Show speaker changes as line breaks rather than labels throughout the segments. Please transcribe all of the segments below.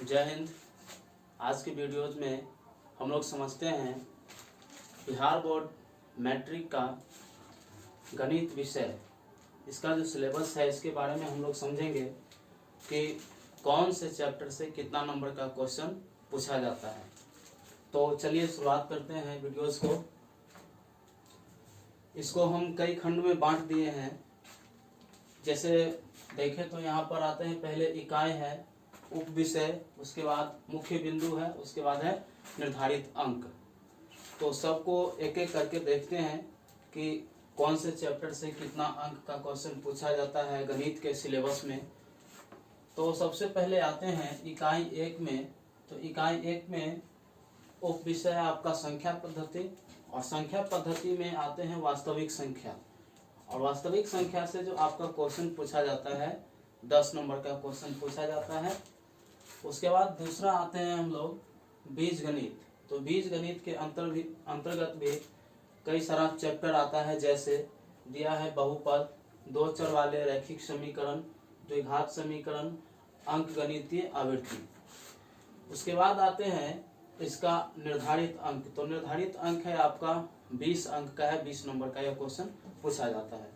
जय हिंद। आज के वीडियोज में हम लोग समझते हैं बिहार बोर्ड मैट्रिक का गणित विषय, इसका जो सिलेबस है इसके बारे में हम लोग समझेंगे कि कौन से चैप्टर से कितना नंबर का क्वेश्चन पूछा जाता है। तो चलिए शुरुआत करते हैं वीडियोज को। इसको हम कई खंड में बांट दिए हैं। जैसे देखें तो यहाँ पर आते हैं, पहले इकाई है, उप विषय, उसके बाद मुख्य बिंदु है, उसके बाद है निर्धारित अंक। तो सबको एक एक करके देखते हैं कि कौन से चैप्टर से कितना अंक का क्वेश्चन पूछा जाता है गणित के सिलेबस में। तो सबसे पहले आते हैं इकाई 1 में। तो इकाई 1 में उप विषय है आपका संख्या पद्धति, और संख्या पद्धति में आते हैं वास्तविक संख्या। और वास्तविक संख्या से जो आपका क्वेश्चन पूछा जाता है 10 नंबर का क्वेश्चन पूछा जाता है। उसके बाद दूसरा आते हैं हम लोग बीज गणित। तो बीज गणित के अंतर्गत भी कई सारा चैप्टर आता है। जैसे दिया है बहुपद, दो चर वाले रैखिक समीकरण, द्विघात समीकरण, अंक गणितीय आवृत्ति। उसके बाद आते हैं इसका निर्धारित अंक। तो निर्धारित अंक है आपका 20 अंक का है, 20 नंबर का यह क्वेश्चन पूछा जाता है।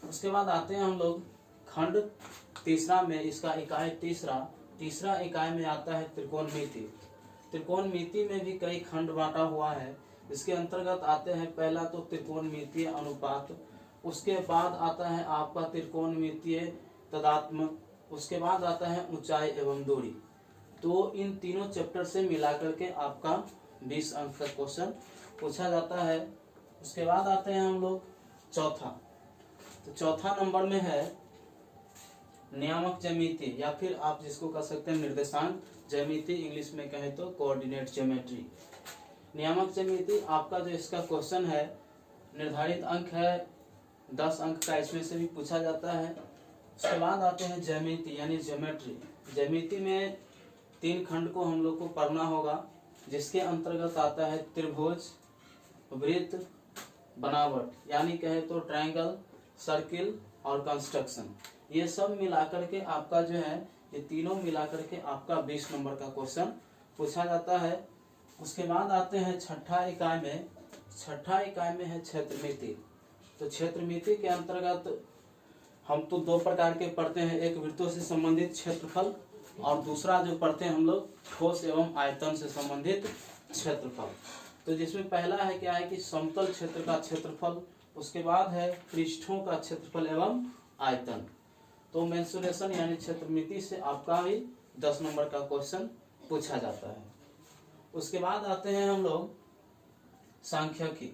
उसके बाद आते हैं हम लोग खंड तीसरा में, इसका इकाई तीसरा इकाई में आता है त्रिकोणमिति। त्रिकोणमिति में भी कई खंड बांटा हुआ है। इसके अंतर्गत आते हैं पहला तो त्रिकोणमितीय अनुपात, उसके बाद आता है आपका त्रिकोणमितीय तदात्म, उसके बाद आता है ऊंचाई एवं दूरी। तो इन तीनों चैप्टर से मिलाकर के आपका 20 अंक का क्वेश्चन पूछा जाता है। उसके बाद आते हैं हम लोग चौथा। तो चौथा नंबर में है नियामक ज्यामिति, या फिर आप जिसको कह सकते हैं निर्देशांक ज्यामिति, इंग्लिश में कहें तो कोऑर्डिनेट ज्योमेट्री। नियामक ज्यामिति आपका जो इसका क्वेश्चन है, निर्धारित अंक है 10 अंक का, इसमें से भी पूछा जाता है। उसके बाद आते हैं ज्यामिति यानी ज्योमेट्री। ज्यामिति में 3 खंड को हम लोग को पढ़ना होगा, जिसके अंतर्गत आता है त्रिभुज, वृत्त, बनावट, यानी कहे तो ट्रायंगल, सर्किल और कंस्ट्रक्शन। ये सब मिलाकर के आपका जो है, ये तीनों मिलाकर के आपका 20 नंबर का क्वेश्चन पूछा जाता है। उसके बाद आते हैं छठा इकाई में। छठा इकाई में है क्षेत्रमिति। तो क्षेत्रमिति के अंतर्गत हम तो 2 प्रकार के पढ़ते हैं, एक वृत्तों से संबंधित क्षेत्रफल, और दूसरा जो पढ़ते हैं हम लोग ठोस एवं आयतन से संबंधित क्षेत्रफल। तो जिसमें पहला है क्या है कि समतल क्षेत्र का क्षेत्रफल, उसके बाद है पृष्ठों का क्षेत्रफल एवं आयतन। तो मेंसुरेशन यानी क्षेत्रमिति से आपका भी 10 नंबर का क्वेश्चन पूछा जाता है। उसके बाद आते हैं हम लोग सांख्यिकी।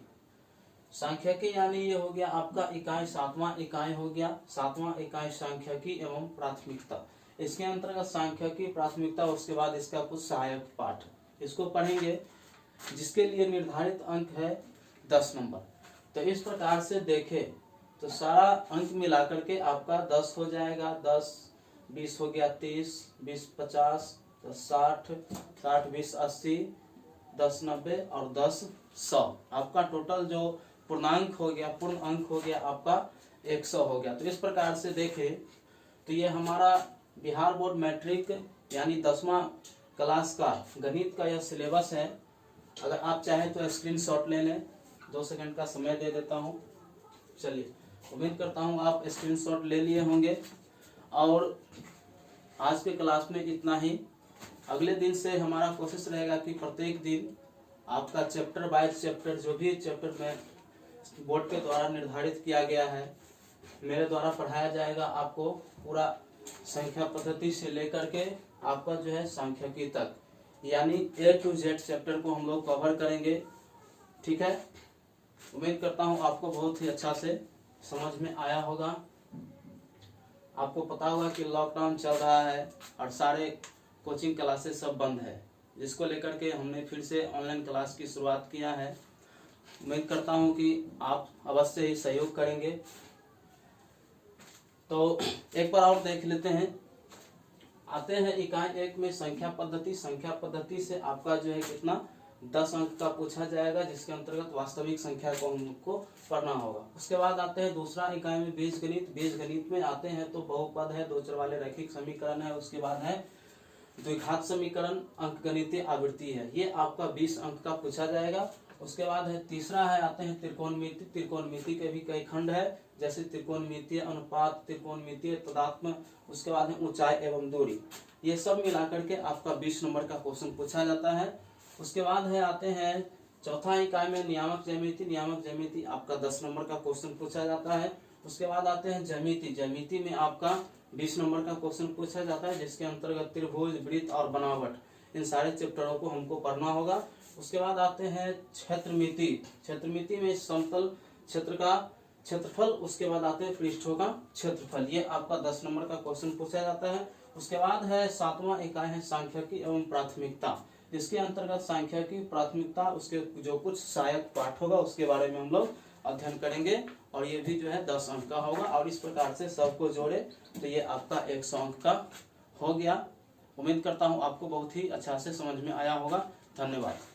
सांख्यिकी यानी ये हो गया आपका इकाई 7वां इकाई हो गया। 7वां इकाई सांख्यिकी एवं प्राथमिकता। इसके अंतर्गत सांख्यिकी, प्राथमिकता, उसके बाद इसका कुछ सहायक पाठ, इसको पढ़ेंगे, जिसके लिए निर्धारित अंक है 10 नंबर। तो इस प्रकार से देखें तो सारा अंक मिलाकर के आपका 10 हो जाएगा। 10 20 हो गया 30, 20 50, 10 60, 60 20 80, 10 90 और 10 100। आपका टोटल जो पूर्णांक हो गया, पूर्ण अंक हो गया आपका 100 हो गया। तो इस प्रकार से देखें तो ये हमारा बिहार बोर्ड मैट्रिक यानी 10वां क्लास का गणित का यह सिलेबस है। अगर आप चाहें तो स्क्रीनशॉट ले लें, 2 सेकंड का समय दे देता हूं। चलिए, उम्मीद करता हूं आप स्क्रीनशॉट ले लिए होंगे। और आज के क्लास में इतना ही। अगले दिन से हमारा कोशिश रहेगा कि प्रत्येक दिन आपका चैप्टर बाय चैप्टर, जो भी चैप्टर में बोर्ड के द्वारा निर्धारित किया गया है, मेरे द्वारा पढ़ाया जाएगा। आपको पूरा संख्या पद्धति से लेकर के आपका जो है सांख्यिकी तक, यानी A to Z चैप्टर को हम लोग कवर करेंगे। ठीक है, उम्मीद करता हूँ आपको बहुत ही अच्छा से समझ में आया होगा। आपको पता होगा कि लॉकडाउन चल रहा है और सारे कोचिंग क्लासेस सब बंद है, जिसको लेकर के हमने फिर से ऑनलाइन क्लास की शुरुआत किया है। उम्मीद करता हूँ कि आप अवश्य ही सहयोग करेंगे। तो एक बार और देख लेते हैं। आते हैं इकाई 1 में संख्या पद्धति। संख्या पद्धति से आपका जो है कितना 10 अंक का पूछा जाएगा, जिसके अंतर्गत वास्तविक संख्या को हमको पढ़ना होगा। उसके बाद आते हैं दूसरा इकाई में बीज गणित। बीज गणित में आते हैं तो बहुपद है, दो चर वाले रैखिक समीकरण है, उसके बाद है द्विघात समीकरण, अंकगणितीय आवृत्ति है। ये आपका 20 अंक का पूछा जाएगा। उसके बाद है तीसरा है, आते हैं त्रिकोणमिति। त्रिकोणमिति के भी कई खंड है, जैसे त्रिकोणमितीय अनुपात, त्रिकोणमितीय तदात्म, उसके बाद है ऊंचाई एवं दूरी। ये सब मिलाकर के आपका 20 नंबर का क्वेश्चन पूछा जाता है। उसके बाद है, आते हैं चौथा इकाई में नियामक ज्यामिति। नियामक ज्यामिति आपका 10 नंबर का क्वेश्चन पूछा जाता है। उसके बाद आते हैं ज्यामिति। ज्यामिति में आपका 20 नंबर का क्वेश्चन पूछा जाता है, जिसके अंतर्गत त्रिभुज, वृत्त और बनावट, इन सारे चैप्टरों को हमको पढ़ना होगा। उसके बाद आते हैं क्षेत्रमिति। क्षेत्रमिति में समतल क्षेत्र का क्षेत्रफल, उसके बाद आते हैं पृष्ठों का क्षेत्रफल। ये आपका 10 नंबर का क्वेश्चन पूछा जाता है। उसके बाद है 7वां इकाई है सांख्यिकी एवं प्राथमिकता। इसके अंतर्गत सांख्यिकी, प्राथमिकता, उसके जो कुछ सहायक पाठ होगा उसके बारे में हम लोग अध्ययन करेंगे, और ये भी जो है 10 अंक का होगा। और इस प्रकार से सबको जोड़े तो ये आपका 100 अंक का हो गया। उम्मीद करता हूँ आपको बहुत ही अच्छा से समझ में आया होगा। धन्यवाद।